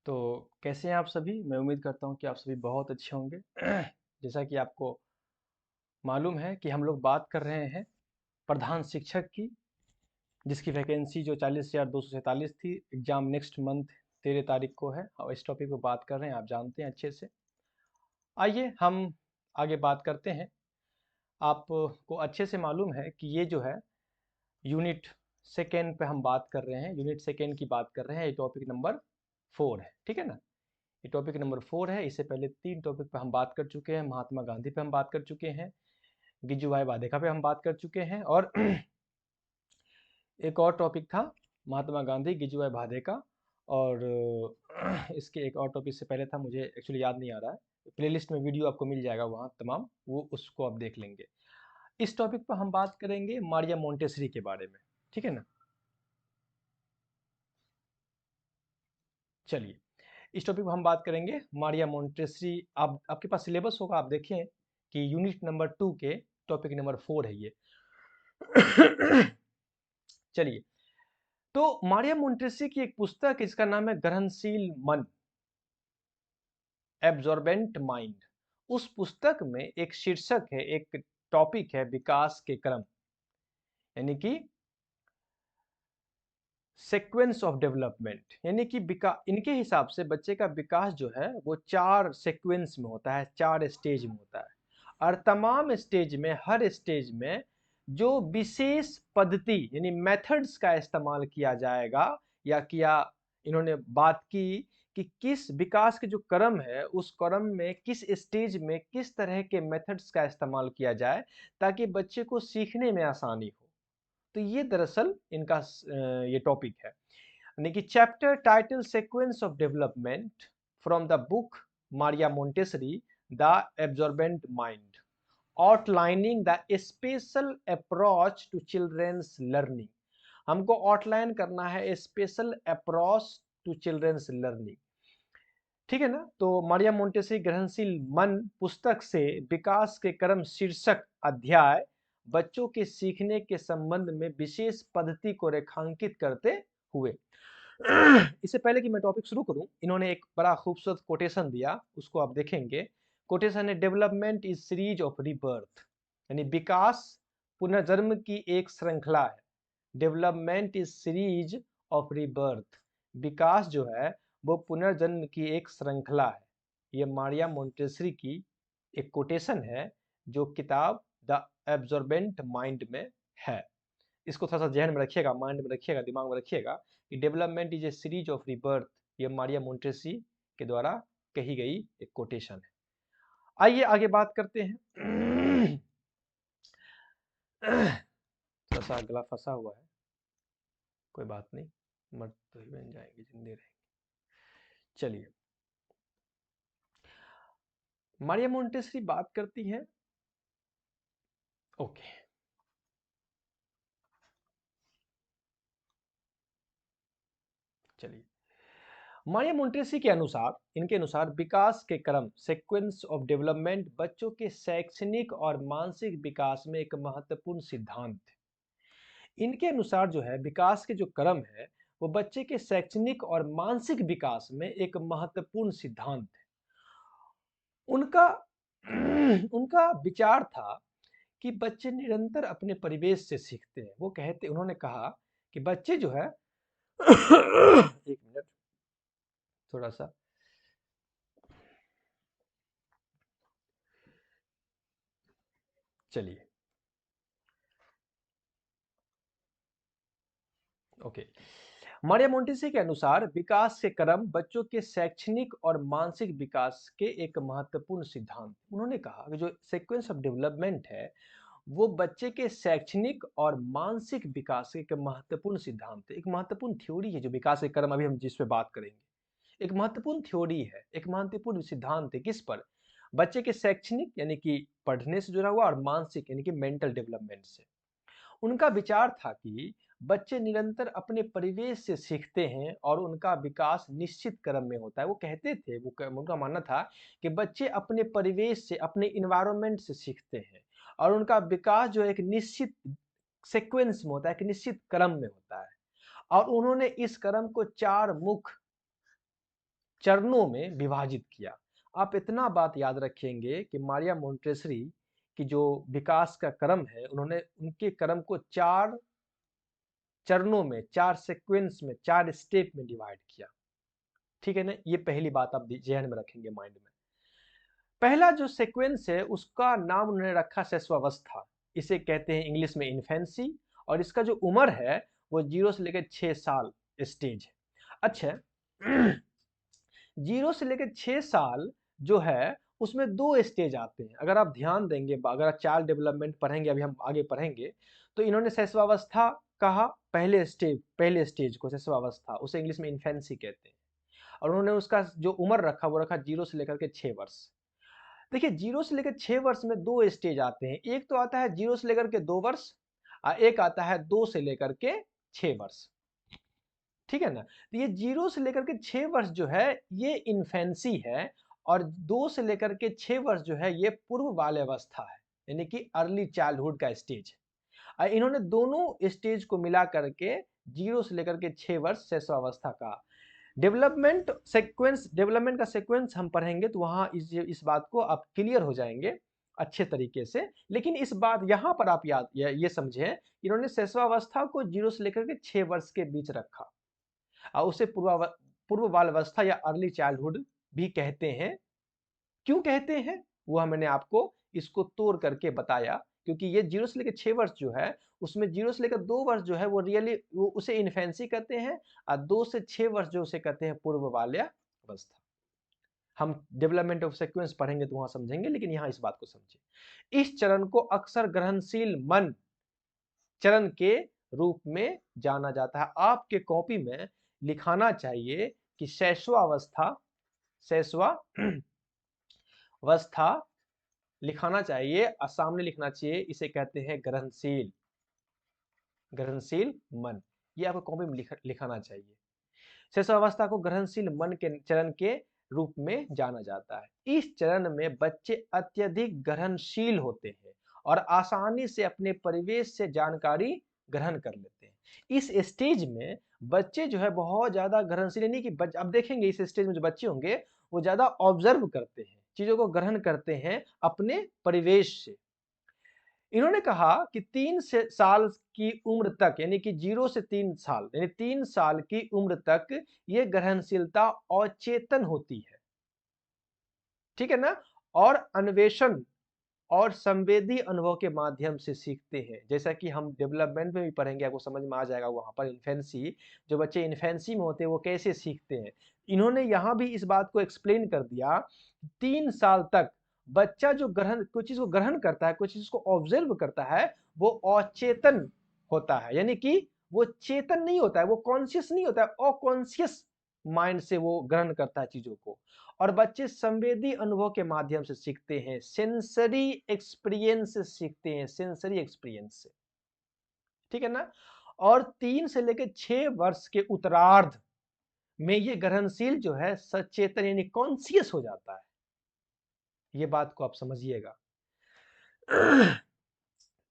तो कैसे हैं आप सभी? मैं उम्मीद करता हूँ कि आप सभी बहुत अच्छे होंगे। जैसा कि आपको मालूम है कि हम लोग बात कर रहे हैं प्रधान शिक्षक की, जिसकी वैकेंसी जो 40,247 थी, एग्ज़ाम नेक्स्ट मंथ 13 तारीख को है और इस टॉपिक पे बात कर रहे हैं, आप जानते हैं अच्छे से। आइए हम आगे बात करते हैं। आपको अच्छे से मालूम है कि ये जो है यूनिट सेकेंड पे हम बात कर रहे हैं, यूनिट सेकेंड की बात कर रहे हैं। ये टॉपिक नंबर 4 है, ठीक है ना? ये टॉपिक नंबर 4 है। इससे पहले 3 टॉपिक पे हम बात कर चुके हैं। महात्मा गांधी पे हम बात कर चुके हैं, गिजुभाई वाडेका पे हम बात कर चुके हैं और एक और टॉपिक था महात्मा गांधी, गिजुभाई वाडेका और इसके एक और टॉपिक से पहले था, मुझे एक्चुअली याद नहीं आ रहा है। प्लेलिस्ट में वीडियो आपको मिल जाएगा वहाँ तमाम, वो उसको आप देख लेंगे। इस टॉपिक पर हम बात करेंगे मारिया मोंटेसरी के बारे में, ठीक है ना? चलिए, इस टॉपिक पर हम बात करेंगे मारिया मोंटेसरी। आप आपके पास सिलेबस होगा, आप देखें कि यूनिट नंबर 2 के टॉपिक नंबर 4 है ये। चलिए, तो मारिया मोंटेसरी की एक पुस्तक है जिसका नाम है ग्रहणशील मन, एब्जॉर्बेंट माइंड। उस पुस्तक में एक शीर्षक है, एक टॉपिक है विकास के क्रम, यानी कि सीक्वेंस ऑफ डेवलपमेंट। यानी कि इनके हिसाब से बच्चे का विकास जो है वो 4 सीक्वेंस में होता है, 4 स्टेज में होता है और तमाम स्टेज में, हर स्टेज में जो विशेष पद्धति यानी मेथड्स का इस्तेमाल किया जाएगा या किया, इन्होंने बात की कि किस विकास के जो क्रम है उस क्रम में किस स्टेज में किस तरह के मेथड्स का इस्तेमाल किया जाए ताकि बच्चे को सीखने में आसानी हो। तो ये दरअसल इनका ये टॉपिक है, यानी कि chapter title sequence of development from the book Maria Montessori the absorbent mind, outlining the special approach to children's learning. हमको आउटलाइन करना है special approach to children's learning, ठीक है ना? तो मारिया मोंटेसरी ग्रहणशील मन पुस्तक से विकास के क्रम शीर्षक अध्याय बच्चों के सीखने के संबंध में विशेष पद्धति को रेखांकित करते हुए। इससे पहले कि मैं टॉपिक शुरू करूं, इन्होंने एक बड़ा खूबसूरत कोटेशन दिया, उसको आप देखेंगे। कोटेशन है, development is series of rebirth, यानी विकास पुनर्जन्म की एक श्रृंखला है। Development is series of rebirth, विकास जो है वो पुनर्जन्म की एक श्रृंखला है। ये मारिया मोंटेसरी की एक कोटेशन है जो किताब द एब्जॉर्बेंट माइंड में है। इसको थोड़ा सा जहन में रखिएगा, माइंड में रखिएगा, दिमाग में रखिएगा कि development is a series of rebirth, ये मारिया मोंटेसरी के द्वारा कही गई एक कोटेशन है। आइए आगे बात करते हैं। थोड़ा सा गला फंसा हुआ है, कोई बात नहीं, मर्द तो ही बन जाएंगे, जिंदे रहेंगे। चलिए, मारिया मोंटेसरी बात करती है, ओके, चलिए। मारिया मोंटेसरी के अनुसार, इनके अनुसार विकास के क्रम सीक्वेंस ऑफ डेवलपमेंट बच्चों के शैक्षणिक और मानसिक विकास में एक महत्वपूर्ण सिद्धांत है। इनके अनुसार जो है विकास के जो क्रम है वो बच्चे के शैक्षणिक और मानसिक विकास में एक महत्वपूर्ण सिद्धांत है। उनका उनका विचार था कि बच्चे निरंतर अपने परिवेश से सीखते हैं। वो कहते, उन्होंने कहा कि बच्चे जो है एक मिनट, थोड़ा सा, चलिए, ओके। मारिया मोंटेसरी के अनुसार विकास के क्रम बच्चों के शैक्षणिक और मानसिक विकास के एक महत्वपूर्ण सिद्धांत। उन्होंने कहा कि जो सीक्वेंस ऑफ डेवलपमेंट है वो बच्चे के शैक्षणिक और मानसिक विकास के एक महत्वपूर्ण सिद्धांत है, एक महत्वपूर्ण थ्योरी है। जो विकास के क्रम अभी हम जिस पे बात करेंगे, एक महत्वपूर्ण थ्योरी है, एक महत्वपूर्ण सिद्धांत है। किस पर? बच्चे के शैक्षणिक यानी कि पढ़ने से जुड़ा हुआ और मानसिक यानी कि मेंटल डेवलपमेंट से। उनका विचार था कि बच्चे निरंतर अपने परिवेश से सीखते हैं और उनका विकास निश्चित क्रम में होता है। वो कहते थे, उनका मानना था कि बच्चे अपने परिवेश से, अपने इन्वायरमेंट से सीखते हैं और उनका विकास जो है एक निश्चित सीक्वेंस में होता है, एक निश्चित क्रम में होता है। और उन्होंने इस क्रम को 4 मुख्य चरणों में विभाजित किया। आप इतना बात याद रखेंगे कि मारिया मोंटेसरी की जो विकास का क्रम है, उन्होंने उनके क्रम को 4 चरणों में, 4 सीक्वेंस में, 4 स्टेप में डिवाइड किया। ठीक है ना? ये पहली बात आप ज़हन में रखेंगे माइंड में। पहला जो सीक्वेंस है उसका नाम उन्होंने रखा शैशवावस्था। इसे कहते हैं इंग्लिश में इन्फेंसी, और इसका जो उम्र है वो 0 से लेकर 6 साल स्टेज है। अच्छा, 0 से लेकर 6 साल जो है उसमें 2 स्टेज आते हैं। अगर आप ध्यान देंगे, अगर आप चाइल्ड डेवलपमेंट पढ़ेंगे, अभी हम आगे पढ़ेंगे, तो इन्होंने शैशवावस्था कहा, पहले स्टेज को शैशवावस्था, उसे इंग्लिश में इन्फेंसी कहते हैं। और उन्होंने उसका जो उम्र रखा वो रखा 0 से लेकर के 6 वर्ष। देखिए 0 से लेकर 6 वर्ष में 2 स्टेज आते हैं। एक तो आता है 0 से लेकर के 2 वर्ष, और एक आता है 2 से लेकर के 6 वर्ष। ठीक है ना? तो ये 0 से लेकर के 6 वर्ष जो है ये इन्फेंसी है, और 2 से लेकर के 6 वर्ष जो है ये पूर्व बाल्यावस्था है, यानी कि अर्ली चाइल्डहुड का स्टेज है। इन्होंने दोनों स्टेज को मिला करके 0 से लेकर के 6 वर्ष शैशवावस्था का डेवलपमेंट का सीक्वेंस हम पढ़ेंगे, तो वहां इस बात को आप क्लियर हो जाएंगे अच्छे तरीके से। लेकिन इस बात यहां पर आप याद ये समझें, इन्होंने शैशवावस्था को 0 से लेकर के 6 वर्ष के बीच रखा, और उसे पूर्व बाल्यावस्था या अर्ली चाइल्डहुड भी कहते हैं। क्यों कहते हैं वो मैंने आपको इसको तोड़ करके बताया, क्योंकि ये 0 से लेकर 6 वर्ष जो है उसमें 0 से लेकर 2 वर्ष जो है वो रियली वो उसे इन्फेंसी कहते हैं, और 2 से 6 वर्ष जो उसे कहते हैं पूर्व बाल्यावस्था। हम डेवलपमेंट ऑफ सीक्वेंस पढ़ेंगे तो वहां समझेंगे, लेकिन यहां इस बात को समझिए। इस चरण को अक्सर ग्रहणशील मन चरण के रूप में जाना जाता है। आपके कॉपी में लिखाना चाहिए कि शैशवावस्था लिखाना चाहिए, और सामने लिखना चाहिए इसे कहते हैं ग्रहणशील मन। ये आपको कॉपी में लिखाना चाहिए। शैशवावस्था को ग्रहणशील मन के चरण के रूप में जाना जाता है। इस चरण में बच्चे अत्यधिक ग्रहणशील होते हैं और आसानी से अपने परिवेश से जानकारी ग्रहण कर लेते हैं। इस स्टेज में बच्चे जो है बहुत ज्यादा ग्रहणशील, यानी कि अब देखेंगे इस स्टेज में जो बच्चे होंगे वो ज्यादा ऑब्जर्व करते हैं, चीजों को ग्रहण करते हैं अपने परिवेश से। इन्होंने कहा कि 3 साल की उम्र तक, यानी कि 0 से 3 साल, यानी 3 साल की उम्र तक ये ग्रहणशीलता अचेतन होती है। ठीक है ना? और अन्वेषण और संवेदी अनुभव के माध्यम से सीखते हैं। जैसा कि हम डेवलपमेंट में भी पढ़ेंगे, आपको समझ में आ जाएगा वहां पर इन्फेंसी, जो बच्चे इन्फेंसी में होते हैं वो कैसे सीखते हैं। इन्होंने यहां भी इस बात को एक्सप्लेन कर दिया। 3 साल तक बच्चा जो कोई चीज को ग्रहण करता है, कोई चीज को ऑब्जर्व करता है, वो अचेतन होता है, यानी कि वो चेतन नहीं होता है, वो कॉन्शियस नहीं होता है, अकॉन्शियस माइंड से वो ग्रहण करता है चीजों को। और बच्चे संवेदी अनुभव के माध्यम से सीखते हैं, सेंसरी एक्सपीरियंस से सीखते हैं, सेंसरी एक्सपीरियंस से। ठीक है ना? और 3 से लेकर 6 वर्ष के उत्तरार्ध में ये ग्रहणशील जो है सचेतन यानी कॉन्शियस हो जाता है। ये बात को आप समझिएगा।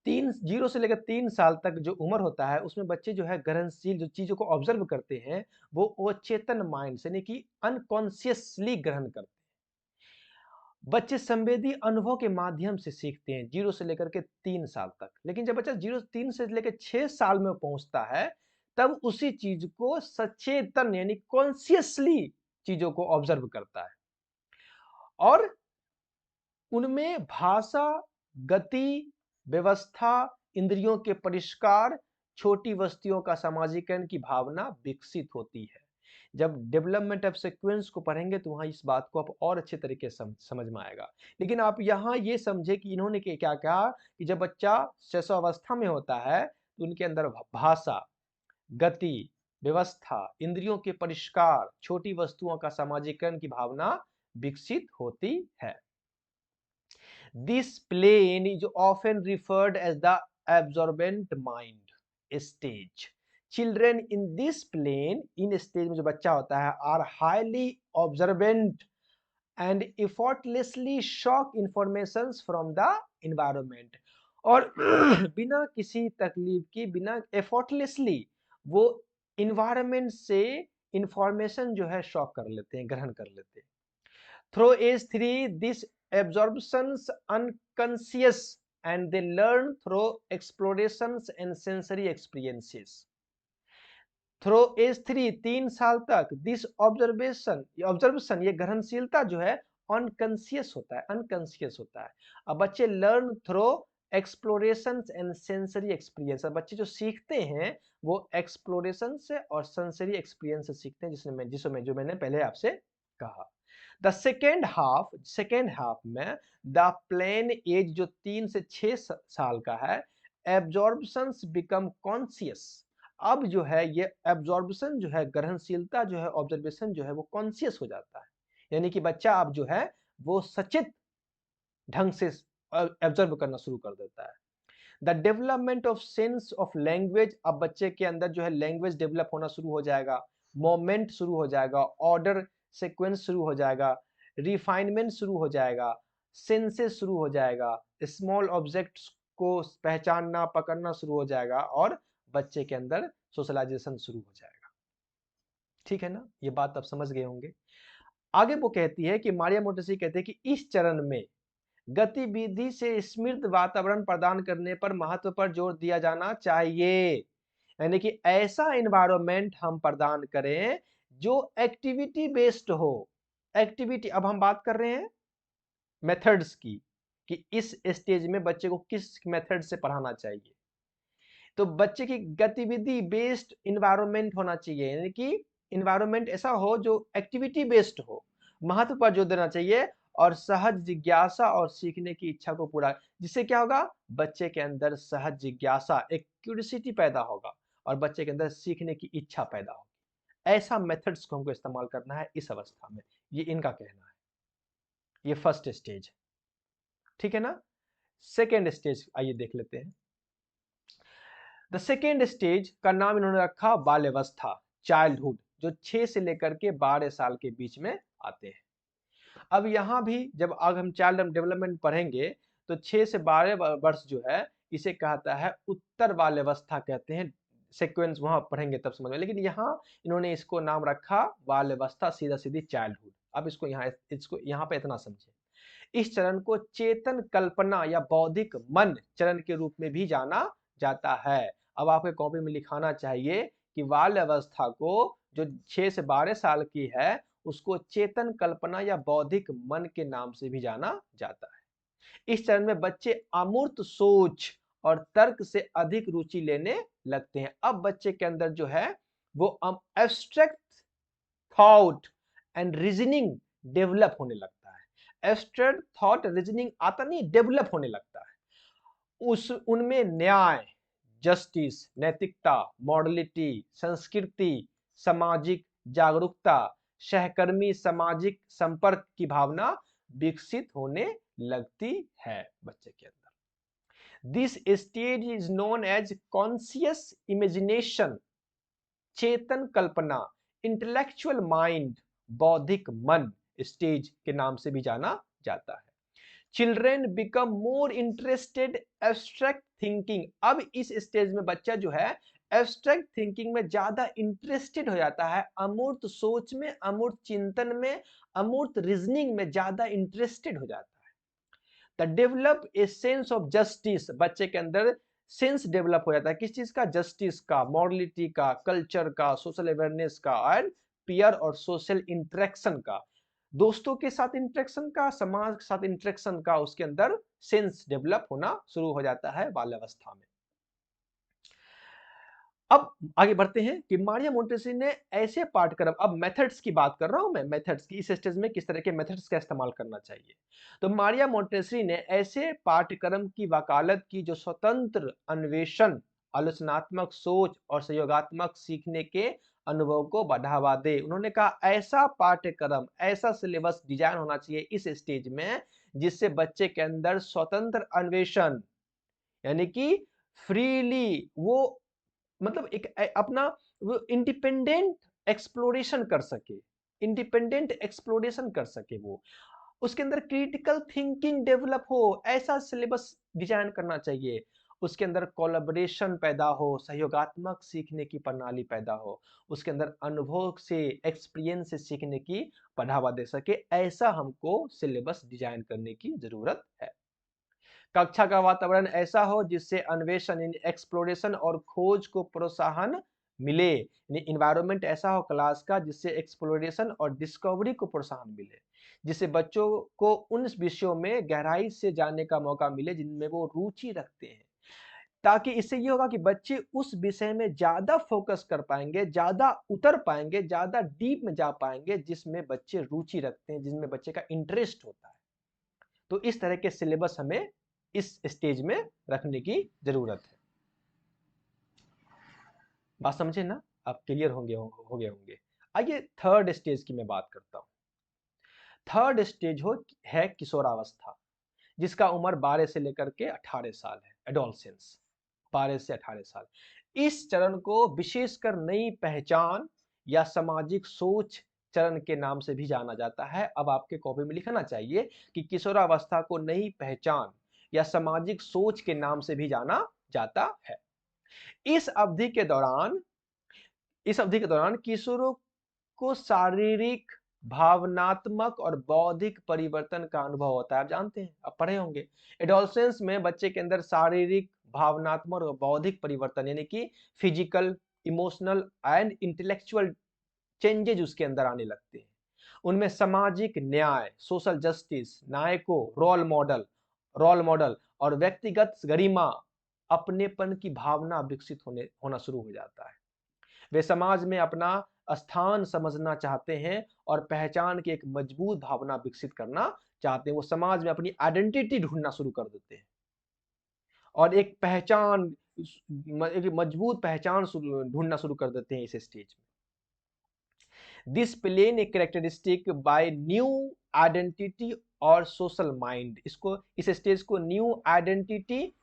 0 से लेकर 3 साल तक जो उम्र होता है उसमें बच्चे जो है ग्रहणशील जो चीजों को ऑब्जर्व करते हैं वो अचेतन माइंड से, यानी कि अनकॉन्शियसली ग्रहण करते हैं। बच्चे संवेदी अनुभव के माध्यम से सीखते हैं 0 से लेकर के 3 साल तक। लेकिन जब बच्चा 3 से लेकर 6 साल में पहुंचता है तब उसी चीज को सचेतन यानी कॉन्शियसली चीजों को ऑब्जर्व करता है, और उनमें भाषा, गति, व्यवस्था, इंद्रियों के परिष्कार, छोटी वस्तुओं का सामाजिकरण की भावना विकसित होती है। जब डेवलपमेंट ऑफ सीक्वेंस को पढ़ेंगे तो वहां इस बात को आप और अच्छे तरीके से समझ में आएगा। लेकिन आप यहाँ ये समझे कि इन्होंने क्या कहा कि जब बच्चा शैशवावस्था में होता है तो उनके अंदर भाषा, गति, व्यवस्था, इंद्रियों के परिष्कार, छोटी वस्तुओं का सामाजिकरण की भावना विकसित होती है। This plane is often referred as the absorbent mind stage. Children in this plane, in stage में जो बच्चा होता है, are highly observant and effortlessly shock informations from the environment. और बिना किसी तकलीफ की, बिना effortlessly वो environment से इंफॉर्मेशन जो है शॉक कर लेते हैं, ग्रहण कर लेते हैं। Through age 3 this absorptions unconscious and they learn through explorations and sensory experiences. Through age 3 3 साल तक दिस ऑब्जर्वेशन ये ग्रहणशीलता जो है अनकॉन्शियस होता है, अनकॉन्शियस होता है। अब बच्चे learn through exploration and sensory experience, बच्चे जो सीखते हैं वो एक्सप्लोरेशन से और सेंसरी एक्सपीरियंस से सीखते हैं, जिसमें जो मैंने पहले आपसे कहा। द सेकेंड हाफ में द प्लेन एज जो 3 से 6 साल का है, एब्जॉर्प्शंस बिकम कॉन्शियस। अब जो है ये एब्जॉर्प्शन जो है, ग्रहणशीलता जो है, ऑब्जर्वेशन जो है वो कॉन्शियस हो जाता है, यानी कि बच्चा अब जो है वो सचेत ढंग से ऑब्जर्व करना शुरू कर देता है। The development of sense of language, अब बच्चे के अंदर जो है लैंग्वेज डेवलप होना शुरू हो जाएगा, मोमेंट शुरू हो जाएगा, ऑर्डर सीक्वेंस शुरू हो जाएगा, रिफाइनमेंट शुरू हो जाएगा, सेंसेस शुरू हो जाएगा, स्मॉल ऑब्जेक्ट्स को पहचानना पकड़ना शुरू हो जाएगा और बच्चे के अंदर सोशलाइजेशन शुरू हो जाएगा। ठीक है ना, ये बात आप समझ गए होंगे। आगे वो कहती है कि मारिया मोंटेसी कहते हैं कि इस चरण में गतिविधि से स्मृत वातावरण प्रदान करने पर महत्व पर जोर दिया जाना चाहिए, यानी कि ऐसा एनवायरनमेंट हम प्रदान करें जो एक्टिविटी बेस्ड हो। एक्टिविटी, अब हम बात कर रहे हैं मेथड्स की कि इस स्टेज में बच्चे को किस मेथड से पढ़ाना चाहिए। तो बच्चे की गतिविधि बेस्ड इन्वायरमेंट होना चाहिए, यानी कि इन्वायरमेंट ऐसा हो जो एक्टिविटी बेस्ड हो, महत्व पर जोर देना चाहिए और सहज जिज्ञासा और सीखने की इच्छा को पूरा, जिससे क्या होगा, बच्चे के अंदर सहज जिज्ञासा, एक क्यूरियोसिटी पैदा होगा और बच्चे के अंदर सीखने की इच्छा पैदा होगी। ऐसा मेथड्स को हमको इस्तेमाल करना है इस अवस्था में, ये इनका कहना है। ये फर्स्ट स्टेज, ठीक है ना। सेकेंड स्टेज आइए देख लेते हैं। द सेकेंड स्टेज का नाम इन्होंने रखा बाल्यावस्था, चाइल्डहुड, जो 6 से लेकर के 12 साल के बीच में आते हैं। अब यहां भी जब आगे हम चाइल्ड डेवलपमेंट पढ़ेंगे तो 6 से 12 वर्ष जो है इसे कहता है उत्तर बाल्यावस्था कहते हैं। सीक्वेंस वहां पढ़ेंगे तब समझ में, लेकिन यहाँ इन्होंने इसको नाम रखा बाल्यावस्था, सीधा सीधी चाइल्डहुड। अब इसको यहाँ पे इतना समझे, इस चरण को चेतन कल्पना या बौद्धिक मन चरण के रूप में भी जाना जाता है। अब आपके कॉपी में लिखाना चाहिए कि बाल्य अवस्था को जो 6 से 12 साल की है उसको चेतन कल्पना या बौद्धिक मन के नाम से भी जाना जाता है। इस चरण में बच्चे अमूर्त सोच और तर्क से अधिक रुचि लेने लगते हैं। अब बच्चे के अंदर जो है वो abstract thought and reasoning develop होने लगता है। एब्स्ट्रैक्ट थॉट रीजनिंग आता नहीं, डेवलप होने लगता है। उनमें न्याय, जस्टिस, नैतिकता, मॉडलिटी, संस्कृति, सामाजिक जागरूकता, सहकर्मी सामाजिक संपर्क की भावना विकसित होने लगती है बच्चे के अंदर। This stage is known as conscious imagination, चेतन कल्पना, इंटेलेक्चुअल माइंड, बौद्धिक मन स्टेज के नाम से भी जाना जाता है। Children become more interested abstract thinking, अब इस स्टेज में बच्चा जो है एब्स्ट्रैक्ट थिंकिंग में ज्यादा इंटरेस्टेड हो जाता है, अमूर्त सोच में, अमूर्त चिंतन में, अमूर्त रीजनिंग में ज्यादा इंटरेस्टेड हो जाता है। The develop a sense of justice, बच्चे के अंदर सेंस डेवलप हो जाता है, किस चीज का, जस्टिस का, मॉरलिटी का, कल्चर का, सोशल अवेयरनेस का और पीयर और सोशल इंटरेक्शन का, दोस्तों के साथ इंटरेक्शन का, समाज के साथ इंटरेक्शन का, उसके अंदर सेंस डेवलप होना शुरू हो जाता है बाल्यावस्था में। अब आगे बढ़ते हैं कि मारिया मोंटेसी ने ऐसे पाठ्यक्रम, अब मेथड्स की बात कर रहा हूं मैं, मेथड्स की, इस स्टेज में किस तरह के मेथड्स का इस्तेमाल करना चाहिए। तो मारिया मोंटेसी ने ऐसे पाठ्यक्रम की वकालत की जो स्वतंत्र अन्वेषण, आलोचनात्मक सोच और सहयोगात्मक सीखने के अनुभव को बढ़ावा दे। उन्होंने कहा ऐसा पाठ्यक्रम, ऐसा सिलेबस डिजाइन होना चाहिए इस स्टेज में जिससे बच्चे के अंदर स्वतंत्र अन्वेषण, यानी कि फ्रीली वो, मतलब एक अपना वो इंडिपेंडेंट एक्सप्लोरेशन कर सके, इंडिपेंडेंट एक्सप्लोरेशन कर सके, वो उसके अंदर क्रिटिकल थिंकिंग डेवलप हो, ऐसा सिलेबस डिजाइन करना चाहिए। उसके अंदर कोलैबोरेशन पैदा हो, सहयोगात्मक सीखने की प्रणाली पैदा हो, उसके अंदर अनुभव से, एक्सपीरियंस से सीखने की बढ़ावा दे सके, ऐसा हमको सिलेबस डिजाइन करने की जरूरत है। कक्षा का वातावरण ऐसा हो जिससे अन्वेषण, एक्सप्लोरेशन और खोज को प्रोत्साहन मिले। इन्वायरमेंट ऐसा हो क्लास का जिससे एक्सप्लोरेशन और डिस्कवरी को प्रोत्साहन मिले, जिससे बच्चों को उन विषयों में गहराई से जानने का मौका मिले जिनमें वो रुचि रखते हैं, ताकि इससे ये होगा कि बच्चे उस विषय में ज्यादा फोकस कर पाएंगे, ज्यादा उतर पाएंगे, ज्यादा डीप में जा पाएंगे जिसमें बच्चे रुचि रखते हैं, जिसमें बच्चे का इंटरेस्ट होता है। तो इस तरह के सिलेबस हमें इस स्टेज में रखने की जरूरत है। बात समझे ना? आप क्लियर हो गए होंगे। आइए थर्ड स्टेज की मैं बात करता हूं। थर्ड स्टेज है किशोरावस्था, जिसका उम्र 12 से लेकर के 18 साल है, एडोलसेंस, 12 से 18 साल। इस चरण को विशेषकर नई पहचान या सामाजिक सोच चरण के नाम से भी जाना जाता है। अब आपके कॉपी में लिखना चाहिए कि किशोरावस्था को नई पहचान या सामाजिक सोच के नाम से भी जाना जाता है। इस अवधि के दौरान किशोरों को शारीरिक, भावनात्मक और बौद्धिक परिवर्तन का अनुभव होता है। आप जानते हैं, आप पढ़े होंगे। एडोलसेंस में बच्चे के अंदर शारीरिक, भावनात्मक और बौद्धिक परिवर्तन यानी कि physical, emotional and intellectual changes उसके अंदर आने लगते हैं। उनमें सामाजिक न्याय, सोशल जस्टिस, नायकों, रोल मॉडल और व्यक्तिगत गरिमा, अपनेपन की भावना विकसित होना शुरू हो जाता है। वे समाज में अपना स्थान समझना चाहते हैं और पहचान की एक मजबूत भावना विकसित करना चाहते हैं। वो समाज में अपनी आइडेंटिटी ढूंढना शुरू कर देते हैं और एक मजबूत पहचान ढूंढना शुरू कर देते हैं इस स्टेज में। This plane a characteristic by new identity और सोशल माइंड। इस स्टेज को न्यू आइडेंटिटी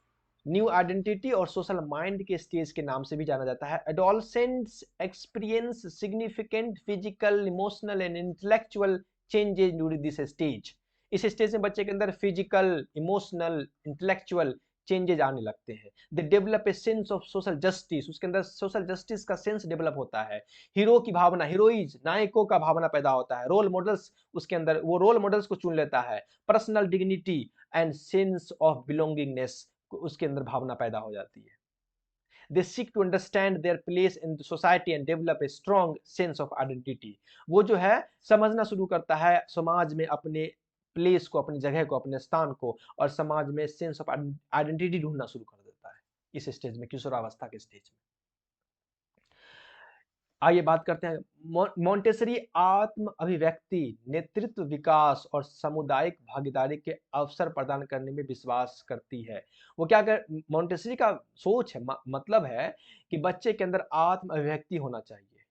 और सोशल माइंड के स्टेज के नाम से भी जाना जाता है। Adolescents experience significant physical, emotional and intellectual changes during this stage. इस स्टेज में बच्चे के अंदर फिजिकल, इमोशनल, इंटेलेक्चुअल चेंजेज आने लगते हैं। They develop a sense of social justice, उसके अंदर सोशल जस्टिस का सेंस डेवलप होता है। हीरो की भावना, हीरोइज, नायकों का भावना पैदा होता है। रोल मॉडल्स, उसके अंदर वो रोल मॉडल्स को चुन लेता है। Personal dignity and sense of belongingness, उसके अंदर भावना पैदा हो जाती है। They seek to understand their place in the society and develop a strong sense of identity. वो जो है समझना शुरू करता है समाज में अपने प्लेस को, अपनी जगह को, अपने स्थान को, और समाज में सेंस ऑफ आइडेंटिटी ढूंढना शुरू कर देता है इस स्टेज में, किशोरावस्था के स्टेज में। आइए बात करते हैं मोंटेसरी आत्म अभिव्यक्ति, नेतृत्व, विकास और सामुदायिक भागीदारी के अवसर प्रदान करने में विश्वास करती है। वो क्या कर मोंटेसरी का सोच है, मतलब है कि बच्चे के अंदर आत्म अभिव्यक्ति होना चाहिए,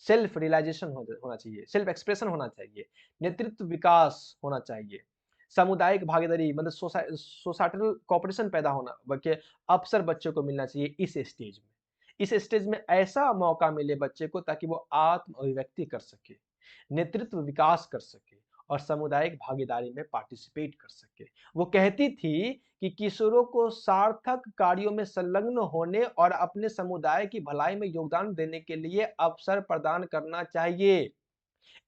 सेल्फ रियलाइजेशन होना चाहिए, सेल्फ एक्सप्रेशन होना चाहिए, नेतृत्व विकास होना चाहिए, सामुदायिक भागीदारी मतलब सोसाइटल कोऑपरेशन पैदा होना के अवसर बच्चों को मिलना चाहिए इस स्टेज में। इस स्टेज में ऐसा मौका मिले बच्चे को ताकि वो आत्म अभिव्यक्ति कर सके, नेतृत्व विकास कर सके और सामुदायिक भागीदारी में पार्टिसिपेट कर सके। वो कहती थी कि किशोरों को सार्थक कार्यों में संलग्न होने और अपने समुदाय की भलाई में योगदान देने के लिए अवसर प्रदान करना चाहिए।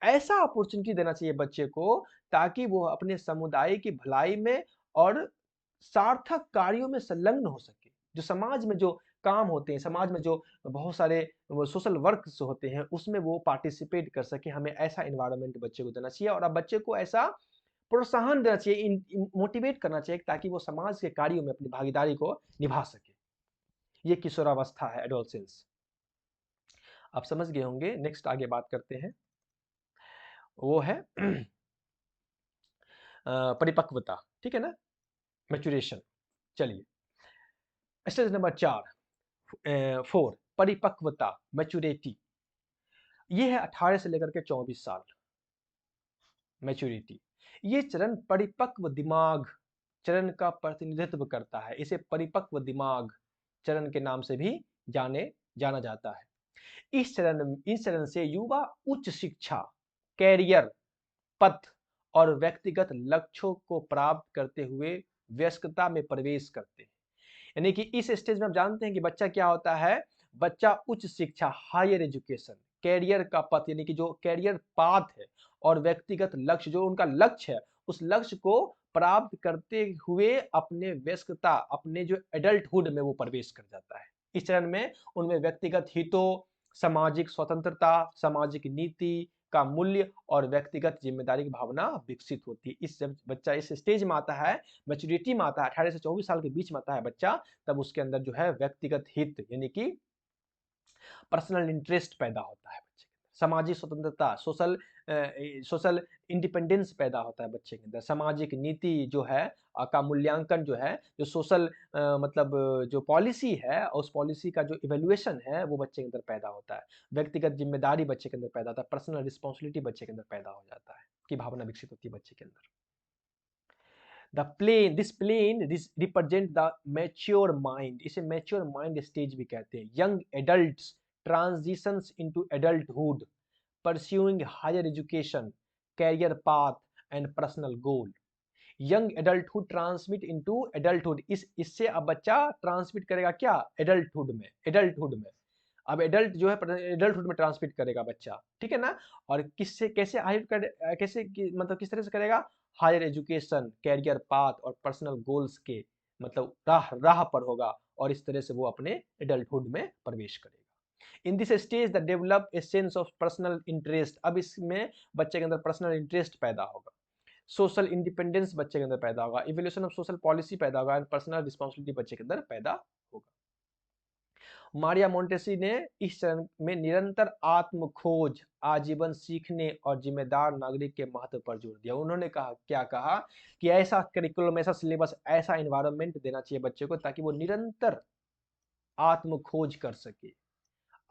ऐसा अपॉर्चुनिटी देना चाहिए बच्चे को ताकि वो अपने समुदाय की भलाई में और सार्थक कार्यों में संलग्न हो सके। जो समाज में जो काम होते हैं, समाज में जो बहुत सारे सोशल वर्क्स होते हैं, उसमें वो पार्टिसिपेट कर सके। हमें ऐसा एनवायरनमेंट बच्चे को देना चाहिए और अब बच्चे को ऐसा प्रोत्साहन देना चाहिए, मोटिवेट करना चाहिए ताकि वो समाज के कार्यों में अपनी भागीदारी को निभा सके। ये किशोरावस्था है, एडोलसेंस। आप समझ गए होंगे। नेक्स्ट आगे बात करते हैं, वो है परिपक्वता, ठीक है ना, मैच्योरेशन। चलिए स्टेज नंबर 4 परिपक्वता, मैच्योरिटी। ये है 18 से लेकर के 24 साल, मैच्योरिटी। ये चरण परिपक्व दिमाग चरण का प्रतिनिधित्व करता है। इसे परिपक्व दिमाग चरण के नाम से भी जाना जाता है। इस चरण से युवा उच्च शिक्षा, कैरियर पथ और व्यक्तिगत लक्ष्यों को प्राप्त करते हुए वयस्कता में प्रवेश करते हैं। यानी कि इस स्टेज में आप जानते हैं कि बच्चा क्या होता है, बच्चा उच्च शिक्षा, हायर एजुकेशन, कैरियर का पथ यानी कि जो कैरियर पाथ है और व्यक्तिगत लक्ष्य जो उनका लक्ष्य है, उस लक्ष्य को प्राप्त करते हुए अपने व्यस्तता, अपने जो एडल्टहुड में वो प्रवेश कर जाता है। इस चरण में उनमें व्यक्तिगत हितों, सामाजिक स्वतंत्रता, सामाजिक नीति का मूल्य और व्यक्तिगत जिम्मेदारी की भावना विकसित होती है। इस जब बच्चा इस स्टेज में आता है, मैच्योरिटी में आता है, 18 से 24 साल के बीच में आता है बच्चा, तब उसके अंदर जो है व्यक्तिगत हित यानी कि पर्सनल इंटरेस्ट पैदा होता है बच्चे के अंदर, सामाजिक स्वतंत्रता, सोशल इंडिपेंडेंस पैदा होता है बच्चे के अंदर, सामाजिक नीति जो है का मूल्यांकन जो है, जो सोशल मतलब जो पॉलिसी है उस पॉलिसी का जो इवेल्युएशन है वो बच्चे के अंदर पैदा होता है, व्यक्तिगत जिम्मेदारी बच्चे के अंदर पैदा होता है, पर्सनल रिस्पॉन्सिबिलिटी बच्चे के अंदर पैदा हो जाता है, की भावना विकसित होती है बच्चे के अंदर। This plane represent the mature mind, इसे mature mind stage भी कहते हैं। Young adults transitions into adulthood, pursuing higher education, career path and personal goal. Young adulthood transmit into adulthood, इस इससे अब बच्चा ट्रांसमिट करेगा क्या, एडल्टहुड में अब एडल्ट जो है एडल्टहुड में ट्रांसमिट करेगा बच्चा, ठीक है ना। और किससे कैसे हायर कर मतलब किस तरह से करेगा, हायर एजुकेशन, कैरियर पाथ और पर्सनल गोल्स के मतलब राह राह पर होगा और इस तरह से वो अपने एडल्टहुड में प्रवेश करेगा। In this stage the develop a sense of personal interest, अब इसमें बच्चे के अंदर पर्सनल इंटरेस्ट पैदा होगा, सोशल इंडिपेंडेंस बच्चे के अंदर पैदा होगा, इवोल्यूशन ऑफ सोशल पॉलिसी पैदा होगा एंड पर्सनल रिस्पॉन्सिबिलिटी बच्चे के अंदर पैदा होगा। मारिया मोंटेसी ने इस चरण में निरंतर आत्म खोज, आजीवन सीखने और जिम्मेदार नागरिक के महत्व पर जोर दिया। उन्होंने कहा क्या कहा कि ऐसा करिकुलम, ऐसा सिलेबस, ऐसा एनवायरनमेंट देना चाहिए बच्चे को ताकि वो निरंतर आत्म खोज कर सके,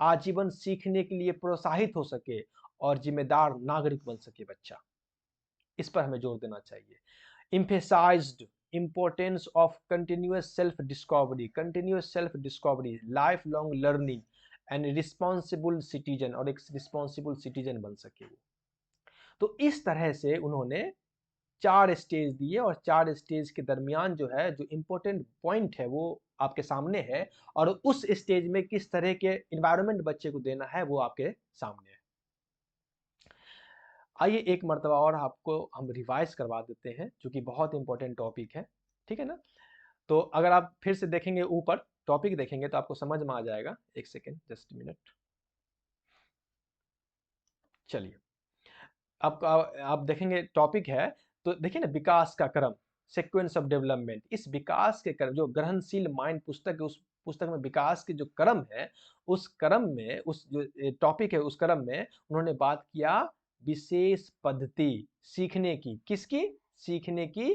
आजीवन सीखने के लिए प्रोत्साहित हो सके और जिम्मेदार नागरिक बन सके बच्चा। इस पर हमें जोर देना चाहिए। emphasized importance of continuous self discovery, lifelong learning and responsible citizen, और एक रिस्पॉन्सिबल सिटीजन बन सके वो। तो इस तरह से उन्होंने 4 स्टेज दिए और 4 स्टेज के दरमियान जो है जो इंपॉर्टेंट पॉइंट है वो आपके सामने है और उस स्टेज में किस तरह के इन्वायरमेंट बच्चे को देना है वो आपके सामने है। आइए एक मर्तबा और आपको हम रिवाइज करवा देते हैं जो कि बहुत इंपॉर्टेंट टॉपिक है, ठीक है ना। तो अगर आप फिर से देखेंगे ऊपर टॉपिक देखेंगे तो आपको समझ में आ जाएगा। एक सेकेंड, जस्ट मिनट। चलिए आप देखेंगे टॉपिक है तो देखिए ना, विकास का क्रम, सीक्वेंस ऑफ डेवलपमेंट। इस विकास के क्रम जो ग्रहणशील माइंड पुस्तक है, उस पुस्तक में विकास के जो क्रम है उस क्रम में, उस जो टॉपिक है उस क्रम में उन्होंने बात किया विशेष पद्धति सीखने की, किसकी, सीखने की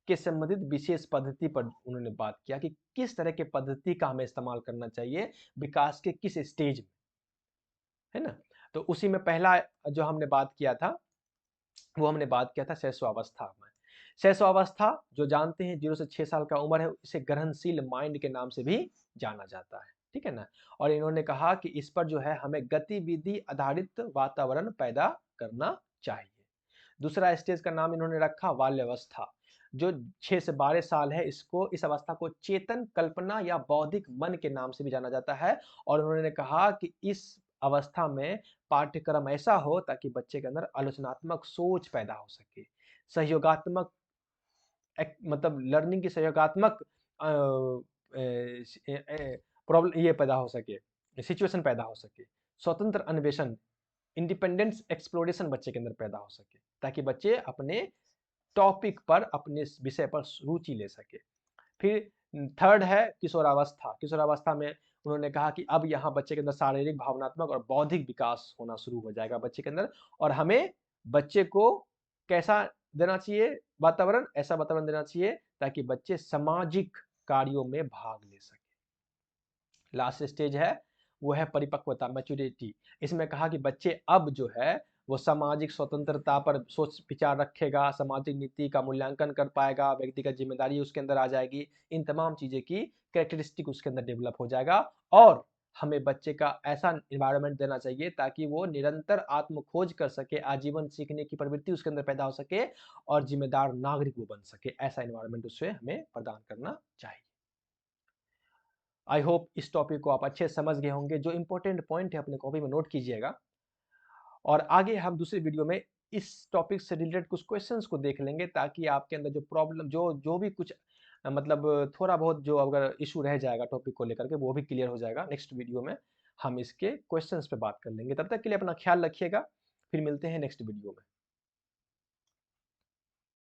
के संबंधित विशेष पद्धति पर उन्होंने बात किया कि किस तरह के पद्धति का हमें इस्तेमाल करना चाहिए विकास के किस स्टेज में, है ना। तो उसी में पहला जो हमने बात किया था वो हमने बात किया था शैशवावस्था में। शैशवावस्था जो जानते हैं 0 से 6 साल का उम्र है, इसे ग्रहणशील माइंड के नाम से भी जाना जाता है, ठीक है ना। और इन्होंने कहा कि इस पर जो है हमें गतिविधि आधारित वातावरण पैदा करना चाहिए। दूसरा स्टेज का नाम इन्होंने रखा बाल्यावस्था, जो 6 से 12 साल है, इसको इस अवस्था को चेतन कल्पना या बौद्धिक मन के नाम से भी जाना जाता है। और उन्होंने कहा कि इस अवस्था में पाठ्यक्रम ऐसा हो ताकि बच्चे के अंदर आलोचनात्मक सोच पैदा हो सके, सहयोगात्मक मतलब लर्निंग की सहयोगात्मक प्रॉब्लम ये पैदा हो सके, सिचुएशन पैदा हो सके, स्वतंत्र अन्वेषण, इंडिपेंडेंस एक्सप्लोरेशन बच्चे के अंदर पैदा हो सके ताकि बच्चे अपने टॉपिक पर, अपने विषय पर रुचि ले सके। फिर थर्ड है किशोरावस्था। किशोरावस्था में उन्होंने कहा कि अब यहाँ बच्चे के अंदर शारीरिक, भावनात्मक और बौद्धिक विकास होना शुरू हो जाएगा बच्चे के अंदर, और हमें बच्चे को कैसा देना चाहिए वातावरण, ऐसा वातावरण देना चाहिए ताकि बच्चे सामाजिक कार्यों में भाग ले सके। लास्ट स्टेज है वो है परिपक्वता, मैच्योरिटी। इसमें कहा कि बच्चे अब जो है वो सामाजिक स्वतंत्रता पर सोच विचार रखेगा, सामाजिक नीति का मूल्यांकन कर पाएगा, व्यक्तिगत जिम्मेदारी उसके अंदर आ जाएगी, इन तमाम चीजें की कैरेक्टरिस्टिक उसके अंदर डेवलप हो जाएगा। और हमें बच्चे का ऐसा इन्वायरमेंट देना चाहिए ताकि वो निरंतर आत्म खोज कर सके, आजीवन सीखने की प्रवृत्ति उसके अंदर पैदा हो सके और जिम्मेदार नागरिक वो बन सके। ऐसा इन्वायरमेंट उसे हमें प्रदान करना चाहिए। आई होप इस टॉपिक को आप अच्छे से समझ गए होंगे। जो इंपॉर्टेंट पॉइंट है अपने कॉपी में नोट कीजिएगा, और आगे हम दूसरे वीडियो में इस टॉपिक से रिलेटेड कुछ क्वेश्चंस को देख लेंगे, ताकि आपके अंदर जो प्रॉब्लम जो जो भी कुछ मतलब थोड़ा बहुत जो अगर इशू रह जाएगा टॉपिक को लेकर के, वो भी क्लियर हो जाएगा। नेक्स्ट वीडियो में हम इसके क्वेश्चंस पे बात कर लेंगे। तब तक के लिए अपना ख्याल रखिएगा, फिर मिलते हैं नेक्स्ट वीडियो में।